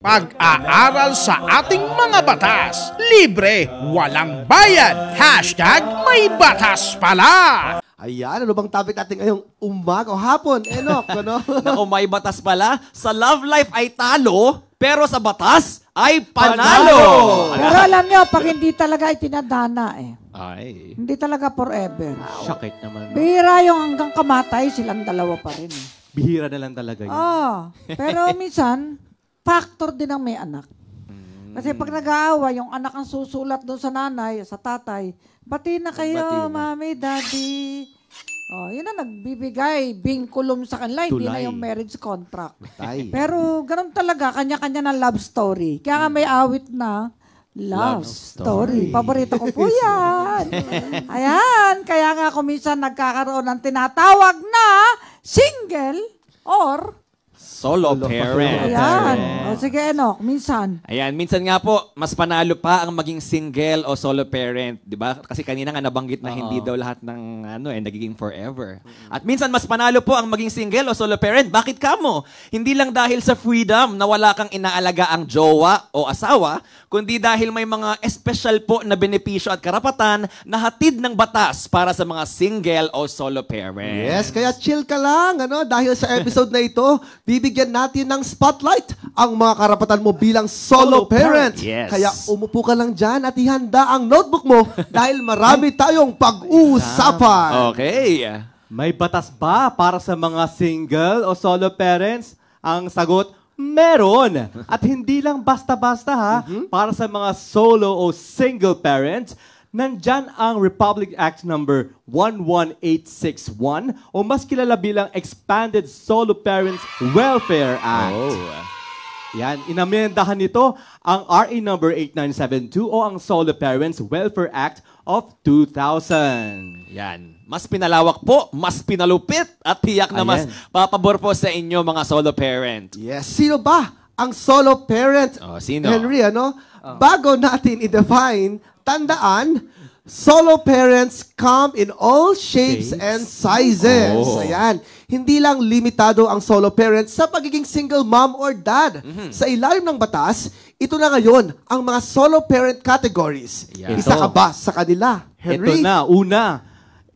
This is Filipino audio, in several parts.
Pag-aaral sa ating mga batas. Libre, walang bayad. Hashtag may batas pala. Ayan, ano bang topic natin ngayong umaga o hapon? Enoch, ano? Naku, may batas pala. Sa love life ay talo, pero sa batas ay panalo. Pero alam nyo, pag hindi talaga itinadhana Ay. hindi talaga forever. Sakit naman. Bihira yung hanggang kamatay, silang dalawa pa rin. Bihira na lang talaga yun. Pero minsan, factor din ang may anak. Kasi pag nag-aawa, yung anak ang susulat doon sa nanay, sa tatay, bati na kayo, mami, daddy. Yun na nagbibigay, bingkulum sa kanila, hindi na yung marriage contract. Pero ganun talaga, kanya-kanya na love story. Kaya nga may awit na, love story. Paborito ko po yan. Ayan, kaya nga kung minsan nagkakaroon ng tinatawag na single or solo parent. Ayan. O sige, Enoch, minsan. Ayan, minsan nga po, mas panalo pa ang maging single o solo parent. Di ba? Kasi kanina nga nabanggit na hindi daw lahat ng nagiging forever. At minsan mas panalo po ang maging single o solo parent. Bakit kamo? Hindi lang dahil sa freedom na wala kang inaalaga ang jowa o asawa, kundi dahil may mga espesyal po na benepisyo at karapatan na hatid ng batas para sa mga single o solo parents. Yes, kaya chill ka lang, dahil sa episode na ito, bibigyan natin ng spotlight ang mga karapatan mo bilang solo parent. Yes. Kaya umupo ka lang dyan at ihanda ang notebook mo dahil marami tayong pag-uusapan. Okay. May batas ba para sa mga single o solo parents? Ang sagot, meron. At hindi lang basta-basta para sa mga solo o single parents, nandyan ang Republic Act number 11861 o mas kilala bilang Expanded Solo Parents Welfare Act. Yan, inamendahan nito ang RA number 8972 o ang Solo Parents Welfare Act of 2000. Yan. Mas pinalawak po, mas pinalupit at tiyak na mas papabor po sa inyo mga solo parent. Yes. Sino ba ang solo parent? Sino? Henry, Bago natin i-define, tandaan, solo parents come in all shapes and sizes. Ayan. Hindi lang limitado ang solo parents sa pagiging single mom or dad. Sa ilalim ng batas, ito na ngayon ang mga solo parent categories. Isa ka ba sa kanila, Henry? Ito na, una.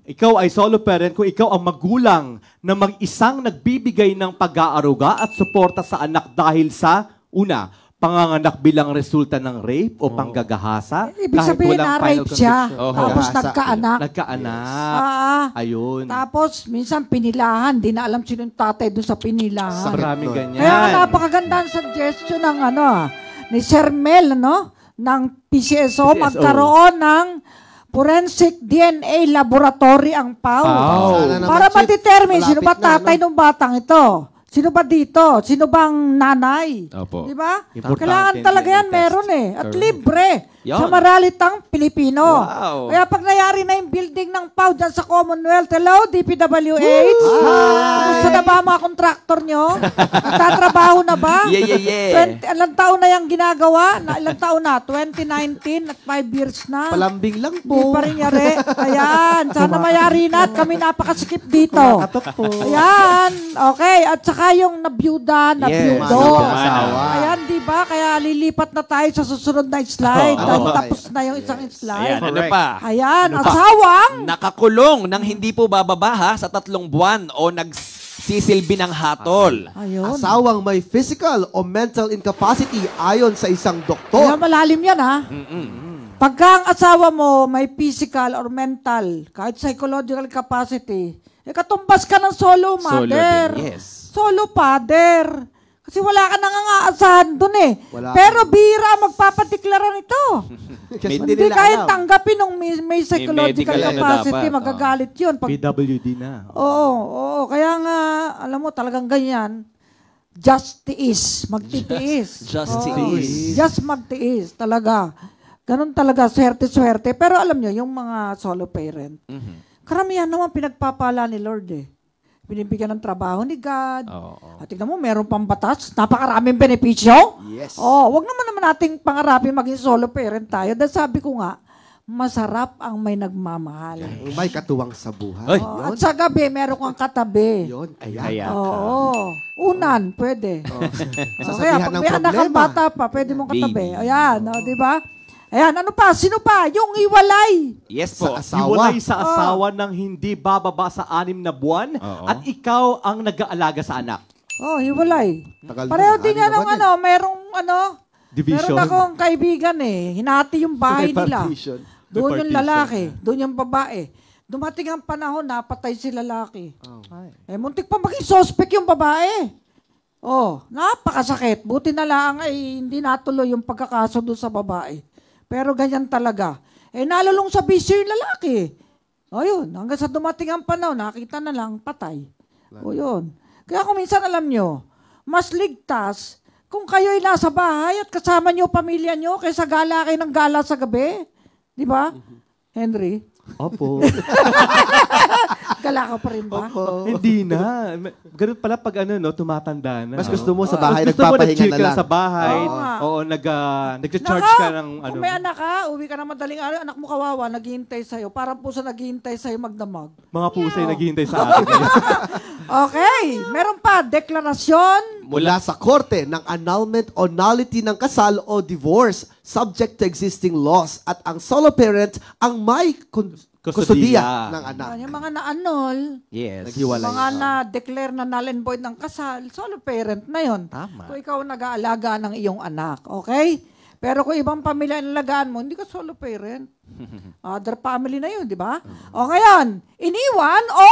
Ikaw ay solo parent kung ikaw ang magulang na mag-isang nagbibigay ng pag-aaruga at suporta sa anak dahil sa, una, panganganak bilang resulta ng rape o panggagahasa. Ibig sabihin na rape siya. Tapos nagkaanak. Nagkaanak. Ayun. Tapos minsan pinilahan. Di na alam sino yung tatay doon sa pinilahan. Maraming ganyan. Kaya napakaganda ang suggestion ng ni Sir Mel, ng PCSO, magkaroon ng forensic DNA laboratory ang PAW. Para ma-determine sino ba tatay ng batang ito. Sino ba dito? Sino bang nanay? Opo. Di ba? Importante Kailangan talaga yan, meron At libre. Sa maralitang Pilipino. Wow. Kaya pag nayari na yung building ng PAW dyan sa Commonwealth, hello, DPWH. Gusto na ba mga kontraktor nyo? Nagtatrabaho na ba? Ilang taon na yung ginagawa? Ilang taon na? 2019 at 5 years na. Palambing lang po. Hindi pa rin yari. Ayan. Sana mayari na at kami napakasikip dito. Ayan. Okay. At saka yung nabyuda, nabyudo. Ayan, di ba? Kaya lilipat na tayo sa susunod na slide. Tapos na yung isang slide. Ayan, ano pa? Ayan, asawang nakakulong nang hindi po bababa sa 3 buwan o nagsisilbi ng hatol. Ayun. Asawang may physical o mental incapacity ayon sa isang doktor. Kaya malalim yan, Pagka ang asawa mo may physical or mental, kahit psychological capacity, katumbas ka ng solo mother. Solo din, yes. Solo father. Kasi wala ka nangangaasahan dun Wala. Pero bira magpapadeklara nito. Hindi nila kayang alam. tanggapin nung may psychological medical capacity, dapat. magagalit yun. PWD na. Oo. Kaya nga, alam mo, talagang ganyan. Just tiis. Magtitiis. Just magtiis. Talaga. Ganun talaga, swerte-swerte. Pero alam nyo, yung mga solo parent, karamihan naman pinagpapala ni Lord binibigyan ng trabaho ni God. At tignan mo, meron pang batas. Napakaraming benepisyo. Yes. Wag naman nating pangarapin maging solo parent tayo. Dahil sabi ko nga, masarap ang may nagmamahal. May katuwang sa buhay. Ay. At sa gabi, meron kang katabi. Yun, Kaya. Oo. Unan, pwede. Sasabihan Kaya pag ng may anak kang problema. bata pa, pwede mong katabi. Baby. Ayan, di ba? Ayan, ano pa? Sino pa? Yung hiwalay. Yes Sa po. asawa. Hiwalay sa asawa ng hindi bababa sa 6 na buwan Oo. at ikaw ang nag-aalaga sa anak. Oh, hiwalay. Tagal Pareho na, din yan ano ang naman merong Division. meron akong kaibigan hinati yung bahay May nila. partition. Doon yung May lalaki, doon yung babae. Dumating ang panahon, napatay si lalaki. Muntik pa maging suspect yung babae. Oh, napakasakit. Buti na lang ay hindi natuloy yung pagkakaso doon sa babae. Pero ganyan talaga. Nalulong sa bisyo yung lalaki. O yun, hanggang sa dumating ang panahon, nakita na lang, patay. O yun. Kaya kung minsan alam nyo, mas ligtas kung kayo'y nasa bahay at kasama nyo pamilya nyo kaysa gala kayo ng gala sa gabi. Di ba? Henry? Opo. Gala ka pa rin ba? Hindi na. Ganun pala pag tumatanda na. Mas gusto mo sa bahay, Mas gusto mo nagpapahinga nag-chill na ka lang. sa bahay. Oo nga. Oo, nag-charge ka ng Kung may anak ka, uwi ka ng madaling araw, anak mo kawawa, naghihintay sa'yo. Parang puso naghihintay sa'yo magdamag. mga pusay naghihintay sa atin. Okay, meron pa, deklarasyon. Mula sa korte ng annulment o nullity ng kasal o divorce subject to existing laws at ang solo parent ang may kustudiya ng anak. Yung mga na-annul, Yes. Naghiwalay. mga na-declare na null and void ng kasal, solo parent na yon. Tama. Kung ikaw nag-aalaga ng iyong anak, okay? Pero kung ibang pamilya ang alagaan mo, hindi ka solo parent. Other family na yun, di ba? O ngayon, iniwan o...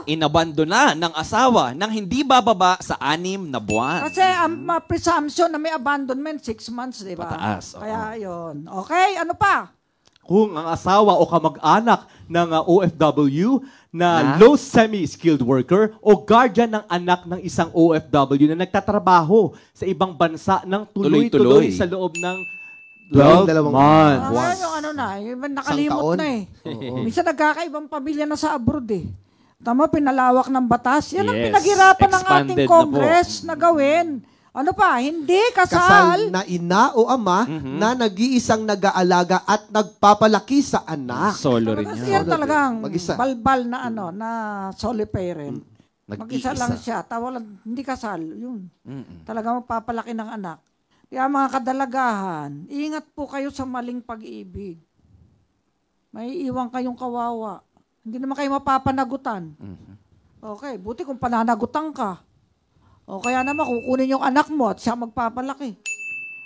Inabandona ng asawa nang hindi bababa sa 6 na buwan. Kasi ang presumption na may abandonment, 6 months, di ba? Pataas, oo. Kaya yun. Okay, ano pa? Kung ang asawa o kamag-anak ng OFW Na? na low semi-skilled worker o guardian ng anak ng isang OFW na nagtatrabaho sa ibang bansa ng tuloy-tuloy Tuloy-tuloy. sa loob ng 12 12 months. Ah, yung ano na, yung nakalimot taon. na eh. Minsan nagkakaibang pamilya na sa abroad eh. Tama, pinalawak ng batas. Yan ang Yes, pinaghirapan ng ating expanded na po. Congress na gawin. Ano pa? Hindi Kasal kasal. na ina o ama na nag-iisang nag-aalaga at nagpapalaki sa anak. Solo rin Kasi yan. yan talagang Mag-isa. balbal na na solo parent. Mag-isa Nag-iisa. lang siya. Hindi kasal. Yun. Talaga magpapalaki ng anak. Kaya mga kadalagahan, ingat po kayo sa maling pag-ibig. May iwan kayong kawawa. Hindi naman kayo mapapanagutan. Okay, buti kung pananagutan ka. O kaya naman kukunin yung anak mo at siya magpapalaki.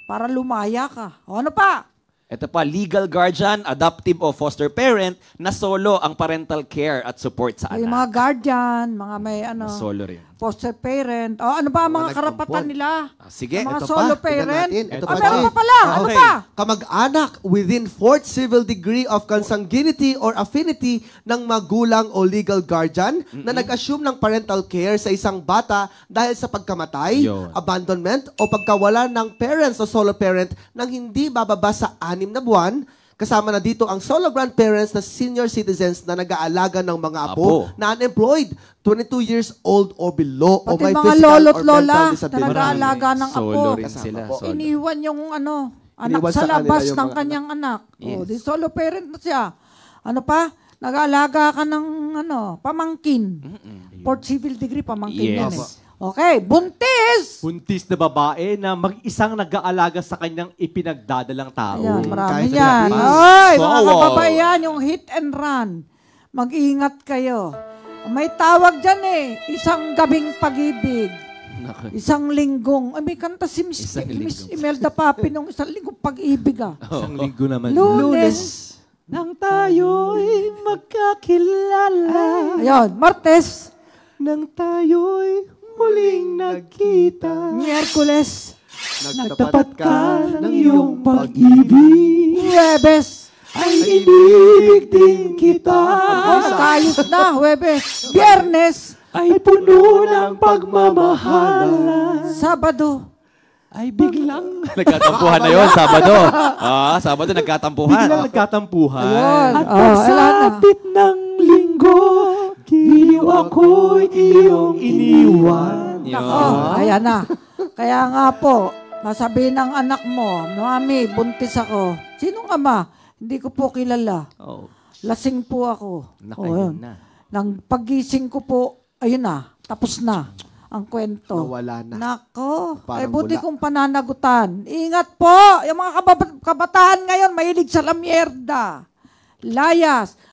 Para lumaya ka. O ano pa? Ito pa, legal guardian, adoptive o foster parent na solo ang parental care at support sa Yung anak. mga guardian, mga may Solo rin. foster parent. O ano ba ang mga Mga karapatan nagkumpon. nila? Sige, Ang mga ito solo pa, tignan parent. natin. Ito pa, Meron Jay. pa pala. Ano Okay. pa? Kamag-anak within 4th civil degree of consanguinity or affinity ng magulang o legal guardian na nag-assume ng parental care sa isang bata dahil sa pagkamatay, Yun. abandonment o pagkawala ng parents o solo parent nang hindi bababa sa 6 na buwan. Kasama na dito ang solo grandparents na senior citizens na nag-aalaga ng mga apo na unemployed, 22 years old or below o Pati may mga physical lolo't or lola mental na disability. nag-aalaga ng apo. Solo rin Kasama sila. po. Solo. Iniwan yung anak Iniwan sa sa kanila labas yung ng mga kanyang anak. Yes. Di solo parent na siya. Ano pa? Nag-aalaga ka ng pamangkin. Fourth civil degree, pamangkin Yes. yan eh. Okay, buntis! Buntis na babae na mag-isang nag-aalaga sa kanyang ipinagdadalang tao. Ayan, marami kahit sa yan. gabi. Ay, mga Wow. kababayan, yung hit and run. Mag-ingat kayo. May tawag dyan isang gabing pag-ibig. Isang linggong. Ay, may kanta si Miss Isang Miss linggong. Imelda Papi nung isang linggong pag-ibig Isang linggo naman. Lunes. Nang tayo'y magkakilala. Ayun, Martes. Nang tayo'y muling nagkita. Miyerkules. Nagtapat ka ng iyong pag-ibig. Huwebes. Ay inibig din kita. Nagkayos na, Huwebes. Biyernes. Ay puno ng pagmamahala. Sabado. Ay biglang Nagkatampuhan na yun, Sabado. Sabado nagkatampuhan. biglang nagkatampuhan. Ayun. At Oh, pagsapit ng linggo, giliw ako'y iyong iniwan. Nako, ayan na. Kaya nga po, masabihin ng anak mo, Mami, buntis ako. Sinong ama? Hindi ko po kilala. Oh. Lasing po ako. Ayun na. Nang paggising ko po, ayun na, tapos na ang kwento. Nawala na. Nako, Parang ay buti bula. kong pananagutan. Ingat po, yung mga kabataan ngayon, mahilig sa lamierda. Layas.